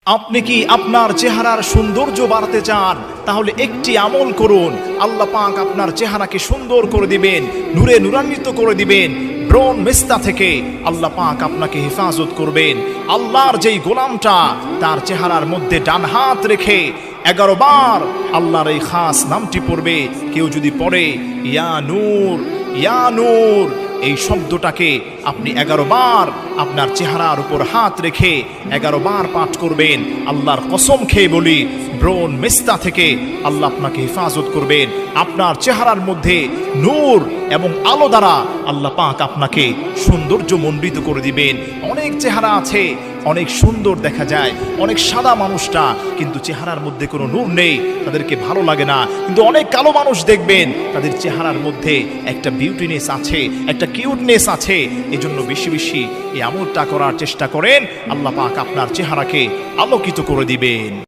আপনি কি আপনার চেহারার সৌন্দর্য বাড়াতে চান? তাহলে একটি আমল করুন, আল্লাহ পাক আপনার চেহারাকে সুন্দর করে দিবেন, নূরে নূরান্বিত করে দিবেন। ব্রণ মেস্তা থেকে আল্লাহ পাক আপনাকে হেফাজত করবেন। আল্লাহর যেই গোলামটা তার চেহারার মধ্যে ডান হাত রেখে 11 বার আল্লাহর এই খাস নামটি পড়বে, কেউ যদি পড়ে ইয়া নূর ইয়া নূর এই শব্দটাকে আপনি 11 বার আপনার চেহারার উপর হাত রেখে 11 বার পাঠ করবেন, আল্লাহর কসম খেয়ে বলি ব্রণ মেস্তা থেকে আল্লাহ আপনাকে হেফাজত করবেন। আপনার চেহারার মধ্যে নূর এবং আলো দ্বারা আল্লাহ পাক আপনাকে সৌন্দর্য মণ্ডিত করে দিবেন। অনেক চেহারা আছে, অনেক সুন্দর দেখা যায়, অনেক সাদা মানুষটা, কিন্তু চেহারার মধ্যে কোনো নূর নেই, তাদেরকে ভালো লাগে না। কিন্তু অনেক কালো মানুষ দেখবেন তাদের চেহারার মধ্যে একটা বিউটিনেস আছে, একটা কিউটনেস আছে। এজন্য বেশি বেশি এই আমলটা করার চেষ্টা করেন, আল্লাহ পাক আপনার চেহারাকে আলোকিত করে দিবেন।